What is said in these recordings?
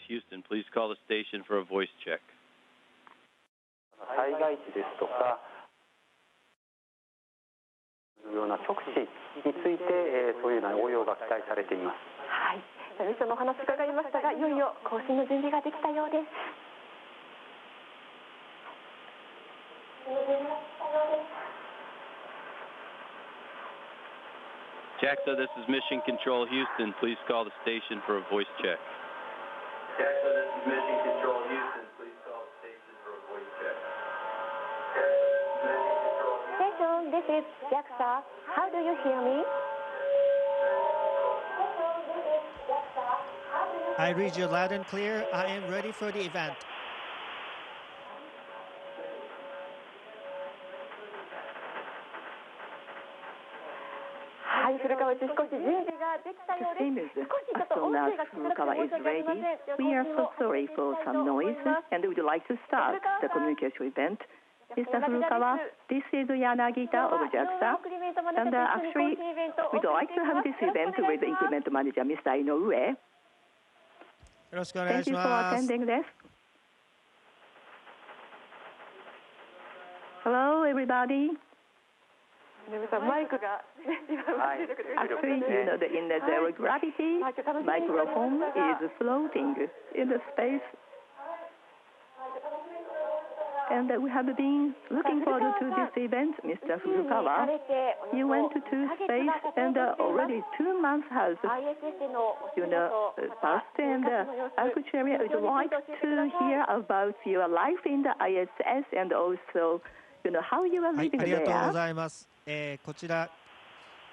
Houston. Please call the station for a voice check. 災害時ですとか、ような直視について、そういうような応用が期待されています。はい、ミッションのお話伺いましたが、いよいよ更新の準備ができたようです。JAXA, this is Mission Control Houston. Please call the station for a voice check. JAXA, this is Mission Control Houston. Please call the station for a voice check. Station, this is JAXA. How do you hear me? I read you loud and clear. I am ready for the event. はい、古川氏、少し準備ができたようです。少しちょっと音声が聞こえなくて申し訳ありません。 We are so sorry for some noise and would like to start the communication event. Mr. Furukawa, this is Yanagita of JAXA, and actually we'd like to have this event with Increment Manager Mr. Inoue. Thank you for attending this. Hello, everybody. Actually, you know, in the zero gravity, microphone is floating in the space. And we have been looking forward to this event, Mr. Furukawa. You went to space, and already 2 months has, you know, passed. And actually, I would like to hear about your life in the ISS and also, you know, how you are living there. ありがとうございます。こちら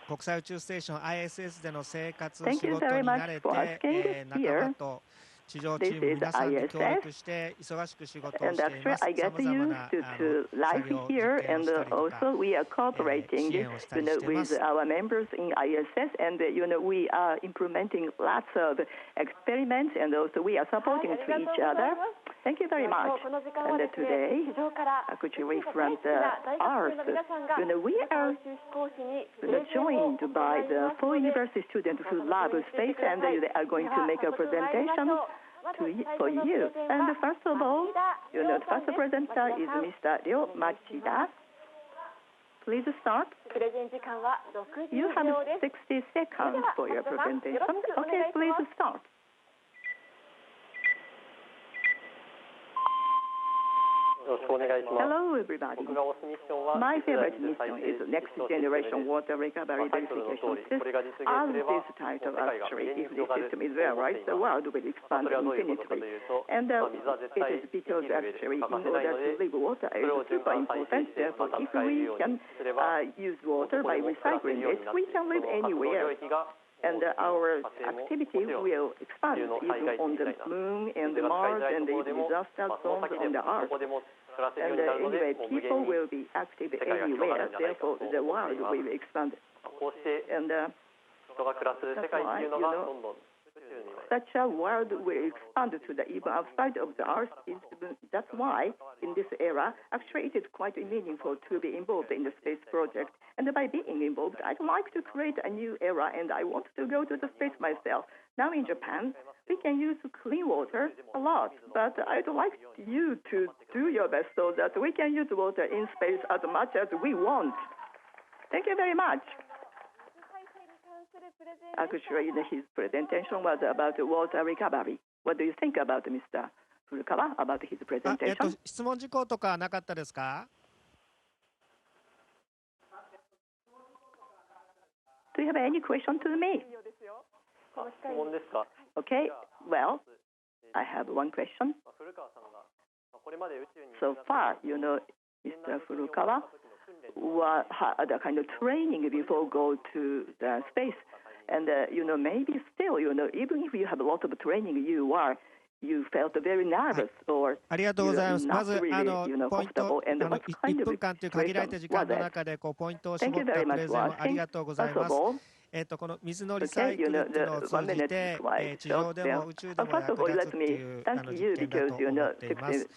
国際宇宙ステーション ISS での生活仕事に慣れて、仲間と地上チーム皆さんで協力して忙しく仕事をしています。さまざまな作業実験をしたりとか、支援をしたりしています。 with our members in ISS, and you know, we are implementing lots of experiments, and also we are supporting to each other. Thank you very much. And today, actually from the Earth, you know, we are joined by the 4 university students who love space, and they are going to make a presentation for you. And first of all, you know, the first presenter is Mr. Ryo Machida. Please start. You have 60 seconds for your presentation. Okay, please start. Hello, everybody. My favorite mission is Next Generation Water Recovery Verification System. As this title, actually, if this system is there, right, the world will expand infinitely. And it is because, actually, in order to live, water is super important. Therefore, if we can use water by recycling it, we can live anywhere. And our activity will expand even on the moon and Mars and the disaster zones on the Earth. And anyway, people will be active anywhere. Therefore, the world will expand. And that's why, you know, such a world will expand to the even outside of the Earth. That's why, in this era, actually, it is quite meaningful to be involved in the space project. And by being involved, I'd like to create a new era, and I want to go to the space myself. Now in Japan, we can use clean water a lot, but I'd like you to do your best so that we can use water in space as much as we want. Thank you very much. Actually, his presentation was about water recovery. What do you think about Mr. Furukawa about his presentation? 質問事項とかなかったですか? Do you have any question to me? Okay, well, I have one question. So far, you know, Mr. Furukawa had a kind of training before go to the space. And, you know, maybe still, you know, even if you have a lot of training, you felt very nervous or ありがとうございます。まずポイント、1分間という限られた時間の中でポイントを絞ったプレゼンをありがとうございます。この水のリサイクルっていうのを通じて、地上でも宇宙でも役立つっていう実験だと思っています。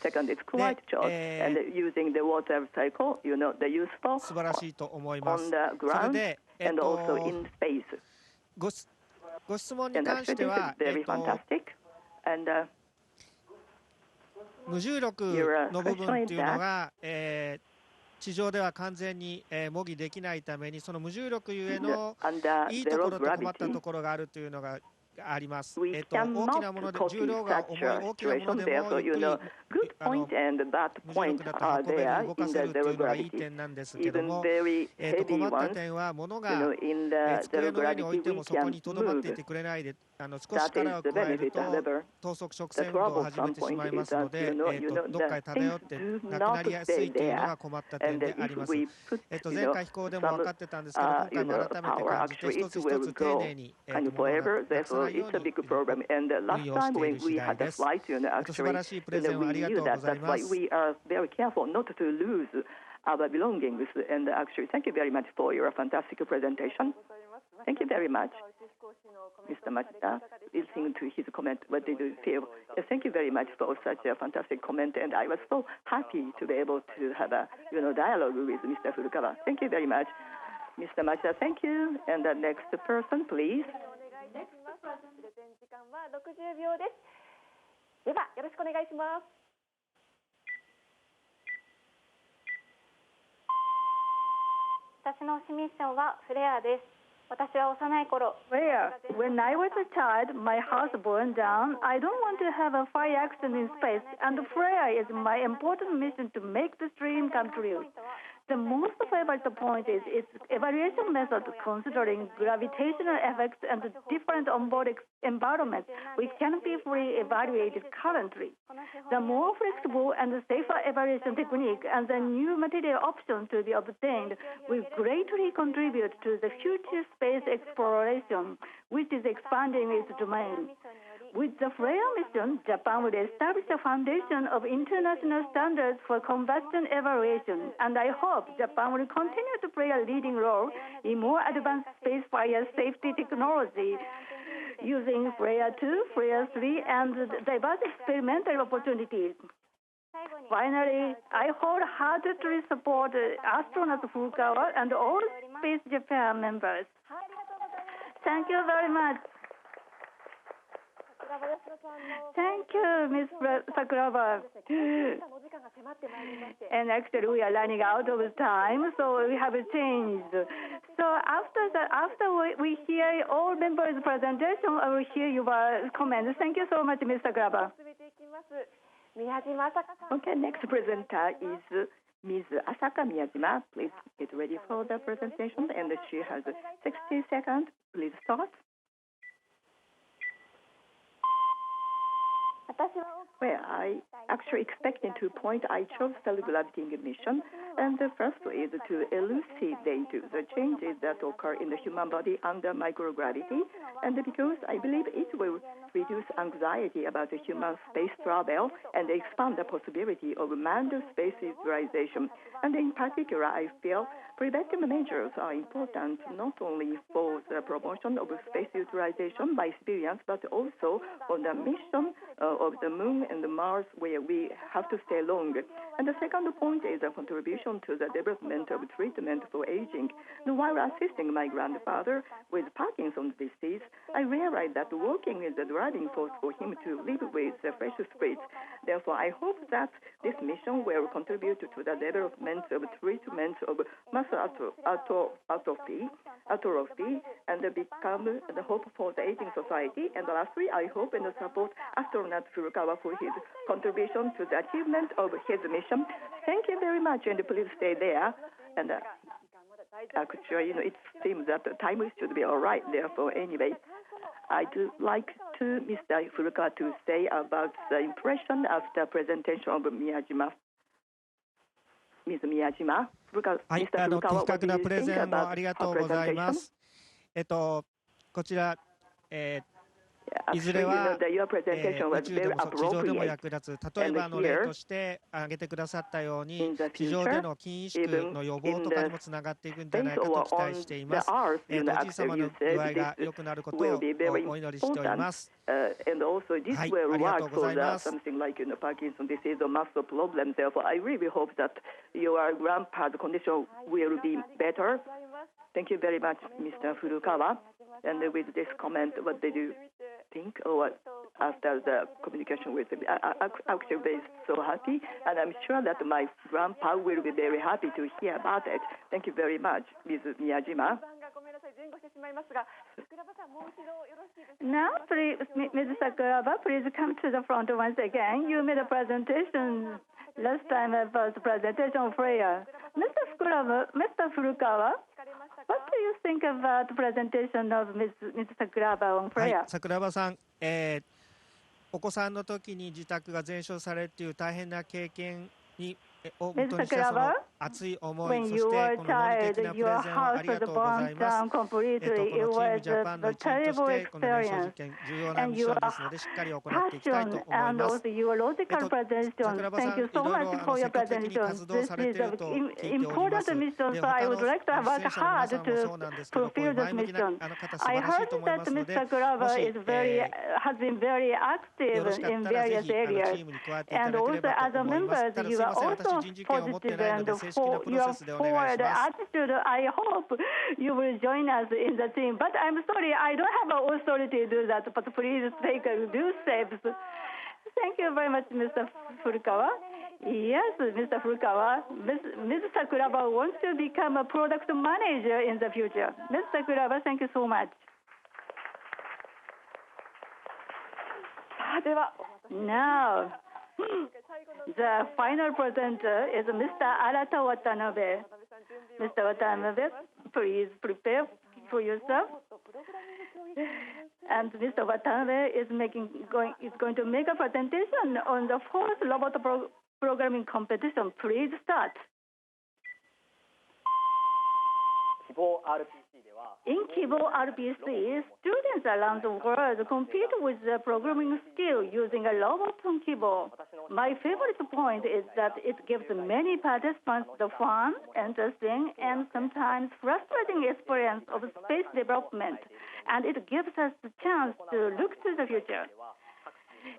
素晴らしいと思います。それで、ご質問に関しては、無重力の部分っていうのが、地上では完全に、模擬できないために、その無重力ゆえのいいところと困ったところがあるというのがあります。大きなもので重量が重い大きなものでもゆっくり無重力だと運べる動かせるっていうのがいい点なんですけども、困った点は物が、机の上に置いてもそこにとどまっていてくれないで、少し力を加えると等速直線運動を始めてしまいますので、どっかへ漂ってなくなりやすいというのが困った点であります。前回飛行でも分かってたんですけど、今回も改めて感じて一つ一つ丁寧に物がなくさないように運用している次第です。素晴らしいプレゼンをありがとうございます。Our belongings, and actually, thank you very much for your fantastic presentation. Thank you very much, Mr. Machida. Listening to his comment, what did you feel? Thank you very much for such a fantastic comment, and I was so happy to be able to have a dialogue with Mr. Furukawa. Thank you very much, Mr. Machida. Thank you. And the next person, please. 時間は60秒です。ではよろしくお願いします。私のミッションはフレアです。私は幼い頃、When I was a child, my house burned down. I don't want to have a fire accident in space, and flare is my important mission to make the dream come true. The most favorite point is its evaluation method considering gravitational effects and different onboard environments which can be fully evaluated currently. The more flexible and safer evaluation technique and the new material options to be obtained will greatly contribute to the future space exploration, which is expanding its domain. With the FLAIR mission, Japan will establish a foundation of international standards for combustion evaluation, and I hope Japan will continue to play a leading role in more advanced space fire safety technology using FLAIR 2, FLAIR 3, and diverse experimental opportunities. Finally, I wholeheartedly support Astronaut Furukawa and all Space Japan members. Thank you very much. Thank you, Ms. Sakuraba. And actually, we are running out of time, so we have changed. So after we hear all members' presentation, I will hear your comments. Thank you so much, Ms. Sakuraba. Okay, next presenter is Ms. Asaka Miyajima. Please get ready for the presentation, and she has 60 seconds. Please start. Well, I actually expecting 2 points. I chose cell-gravitating mission, and the first is to elucidate the changes that occur in the human body under microgravity, and because I believe it will reduce anxiety about the human space travel and expand the possibility of manned space utilization. And in particular, I feel preventive measures are important not only for the promotion of space utilization by civilians, but also on the mission of the Moon and the Mars, where we have to stay long. And the second point is a contribution to the development of treatment for aging. And while assisting my grandfather with Parkinson's disease, I realized that walking is the driving force for him to live with fresh spirits. Therefore, I hope that this mission will contribute to the development of treatment of muscle atrophy, and become the hope for the aging society. And lastly, I hope and support Astronaut Furukawa for his contribution to the achievement of his mission. Thank you very much, and please stay there. And actually, it seems that the time should be all right. Therefore, anyway, I'd like to Mr. Furukawa to say about the impression after presentation of Miyajima. Ms. Miyajima. はい、的確なプレゼンもありがとうございます。こちら、いずれは、宇宙でも地上でも役立つ、例えば例として挙げてくださったように、地上での筋萎縮の予防とかにもつながっていくんじゃないかと期待しています。おじい様の具合が良くなることをお祈りしております。はい、ありがとうございます。Something like Parkinson's disease or muscle problems. Therefore, I really hope that your grandpa's condition will be better. Thank you very much, Mr. Furukawa. And with this comment, what did you think? Or after the communication with them. Actually, they're so happy, and I'm sure that my grandpa will be very happy to hear about it. Thank you very much, Ms. Miyajima. Now, please, Ms. Sakuraba, please come to the front once again. You made a presentation last time about the presentation of prayer. Mr. Furukawa, what do you think about the presentation of Ms. Sakuraba on prayer? 桜庭さん、お子さんの時に自宅が全焼されるという大変な経験にを元にしたその熱い思い、そしてこの論理的なプレゼンをありがとうございます。このチームジャパンの一員としてこの燃焼実験重要なミッションですのでしっかり行っていきたいと思います。桜庭さん、いろいろ積極的に活動されていると聞いております。で、他の出演者の皆さんもそうなんですけど、こういう前向きな方素晴らしいと思いますので、もしよろしかったらぜひチームに加えていただければと思います。ただすいません、私人事権を持ってないので正式なプロセスでお願いします。I hope you will join us in the team. But I'm sorry, I don't have an authority to do that. But please take due steps. Thank you very much, Mr. Furukawa. Yes, Mr. Furukawa. Ms. Sakuraba wants to become a product manager in the future. Ms. Sakuraba, thank you so much. Now, the final presenter is Mr. Arata Watanabe. Mr. Watanabe, please prepare for yourself. And Mr. Watanabe is going to make a presentation on the fourth robot programming competition. Please start. In Kibo RPC, students around the world compete with the programming skill using a robot on Kibo. My favorite point is that it gives many participants the fun, interesting, and sometimes frustrating experience of space development, and it gives us the chance to look to the future.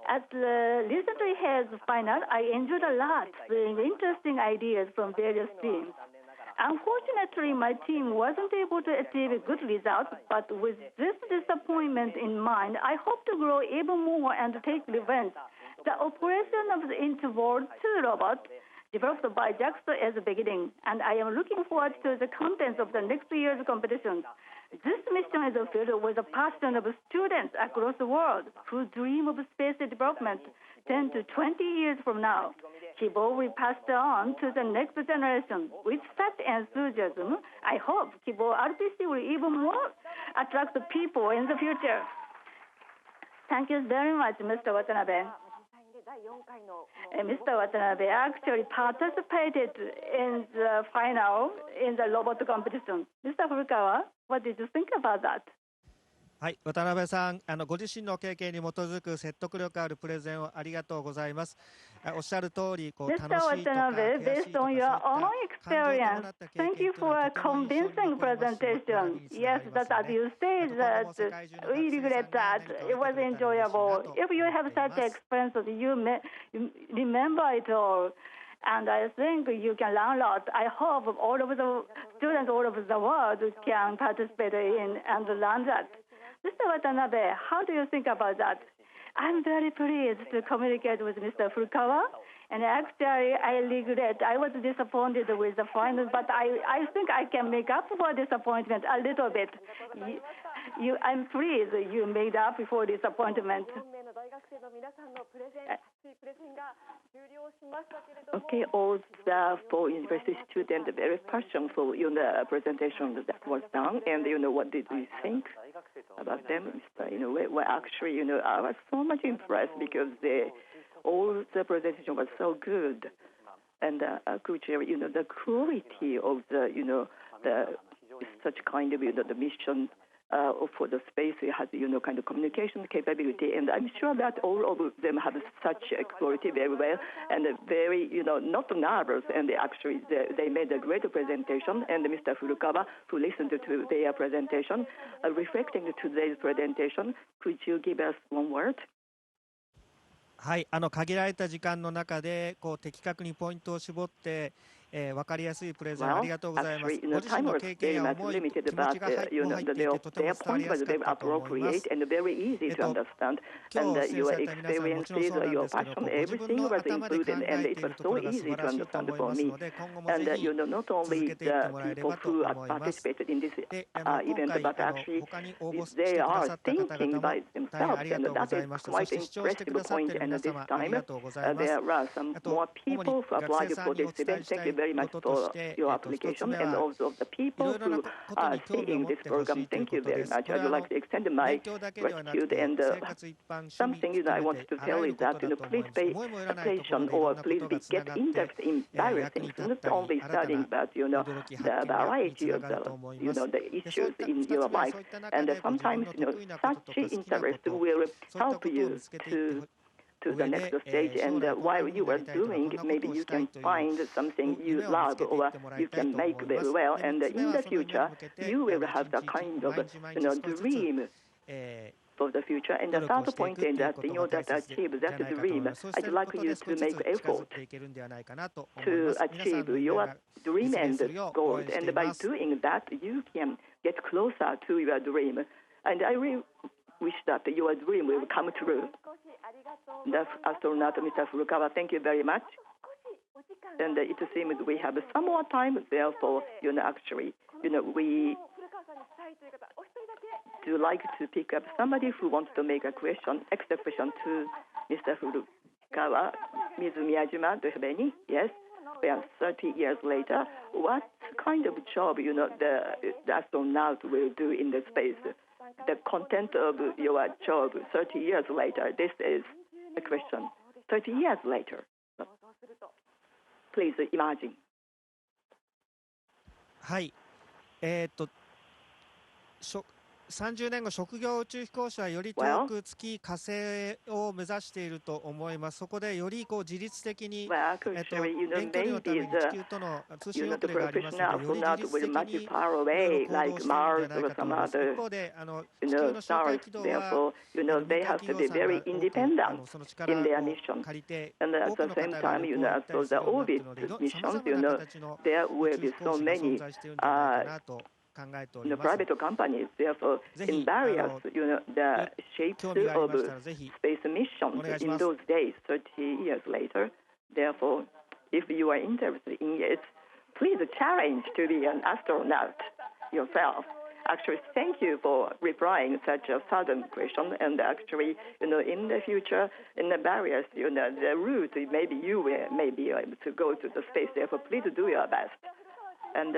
At the recently held final, I enjoyed a lot seeing interesting ideas from various teams. Unfortunately, my team wasn't able to achieve good results, but with this disappointment in mind, I hope to grow even more and take revenge. The operation of the Interworld 2 robot developed by JAXA is the beginning, and I am looking forward to the contents of the next year's competition. This mission is filled with the passion of students across the world who dream of space development 10 to 20 years from now. Kibo will pass on to the next generation. With such enthusiasm, I hope Kibo RPC will even more attract people in the future. Thank you very much, Mr. Watanabe. Mr. Watanabe actually participated in the final in the robot competition. Mr. Furukawa, what did you think about that? はい、渡辺さん、ご自身の経験に基づく説得力あるプレゼンをありがとうございます。おっしゃる通り、楽しいとか悔しいとかそういった感情を伴った経験というのはとても印象に残りますし、Yes, that as you say that we regret that it was enjoyable. If you have such experiences, you may remember it all. And I think you can learn a lot. I hope all of the students all over the world can participate in and learn that. Mr. Watanabe, how do you think about that? I'm very pleased to communicate with Mr. Furukawa. And actually, I regret, I was disappointed with the final, but I think I can make up for disappointment a little bit. I'm pleased you made up for disappointment. Okay, all the four university students very passionate for presentation that was done, and what did we think about them? Well, actually, I was so much impressed because all the presentation was so good, and actually, the quality of the such kind of the mission. For the space, it has kind of communication capability, and I'm sure that all of them have such quality very well, and very not nervous, and actually they made a great presentation. And Mr. Furukawa, who listened to their presentation, reflecting today's presentation, could you give us one word? はい、限られた時間の中で的確にポイントを絞って、分かりやすいプレゼンありがとうございます。 actually, ご自身 time の was 経験 very や much 思い、 limited 気持 about ちが入ってい their てとても their 伝わり point や was すかっ very たと思います。 appropriate and very easy to Eto, understand. 今 And 日出演 your された皆さんもちろん experiences, そうなんで your すけど、 passion, ご自分 everything の was 頭で考 included, and え it てい was ると so ころが素 easy 晴 to らしいと understand 思い for ます me. ので、今後もぜ And ひ not 続 only けていってもらえ the れ people ばと who 思います。 participated in this で、今 event, 回 but actually 他に応募し they てくだ are さった方 thinking 々も by 大変あ themselves, りが and とうご that ざ is いました。そ quite して視聴してく impressive ださってい point. る And 皆 this 様あ time, りがとうございます。 there are some あと more 主に people who 学生 applied さ for んに this お伝 event. えした Thank you い very こ much とと for して、 your 一つ application, 目 and は also of the い people ろいろな who ことに are 興味を seeing 持っ this てほし program. いという Thank こ you とで very す。 much. こ I れ would は like to extend my 勉強だけではなく gratitude, て and 生活一般、趣味 something 含 I め want て to あら tell ゆ is るこ that とだと思 please います。 pay 思いもよらないところ attention でいろ or んなこ please とがつな get がって interest in various 役に things, 立っ not たり only 新た studying, な but 驚き the 発見がにつ variety な of がると the 思います。 the で、そうい issues った in 2 your つ目は life. そういった中 And でご自分 sometimes の得意なことと such か好きなこ interest と、 will そういった help ことを見 you つけていって to the 上 next で、 stage. 将 And 来こんな while 風に you な are りたいとかこ doing, んなこ maybe とを you したい can という find something you 夢を見つ love けていっ or てもらい you たい can と make 思いま very す。 well. で、3 And つ目 in は the その夢に future, 向けて you will 一 have 日 the 一日 kind of 毎日毎日少しずつ dream of the future. And 努 the 力を third してい point くと is いう that こと in が order 大 to 切 achieve じゃ that ないかと思い dream, ます。そうし I'd てる like こと you で to 少しず make つ近づ effort っていけるんではないかなと思い to ます。皆さ achieve んの夢 your が dream 実 and 現するよう goals. 応援して And い by ます。 doing that, you can get closer to your dream. And I really wish that your dream will come true. The astronaut, Mr. Furukawa, thank you very much. And it seems we have some more time. Therefore, actually, we do like to pick up somebody who wants to make a question, extra question to Mr. Furukawa. Ms. Miyajima, do you have any? Yes. We are 30 years later. What kind of job, the astronaut will do in the space? The content of your job 30 years later. This is a question. 30 years later. Please imagine. はい。30年後、職業宇宙飛行士はより遠く月、火星を目指していると思います。そこでより自律的に、遠距離のために地球との通信遅れがありますので、より自律的にいろいろ行動しているんじゃないかと思います。一方で、地球の周回軌道は、民間企業さんが多くその力を借りて、多くの方が旅行に行ったりするようになっているので、さまざまな形の宇宙飛行士が存在しているんじゃないかなと。private companies, therefore, in various, the shapes of space missions in those days, 30 years later. Therefore, if you are interested in it, please challenge to be an astronaut yourself. Actually, thank you for replying such a sudden question. And actually, in the future, in the various, the route, maybe you may be able to go to the space. Therefore, please do your best. And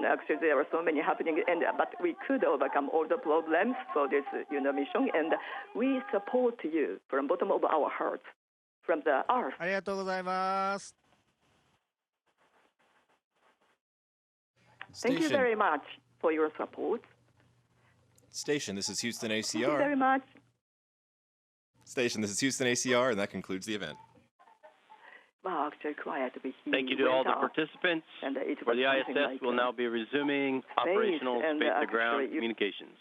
actually, there are so many happening, but we could overcome all the problems for this, mission, and we support you from bottom of our hearts, from the earth. ありがとうございます。Thank you very much for your support. Station, this is Houston Thank you ACR. very much. Station, this is Houston ACR, and that concludes the event. Wow, actually, quietly. Thank you to all the participants. For the ISS, we'll now be resuming operational space-to-ground communications.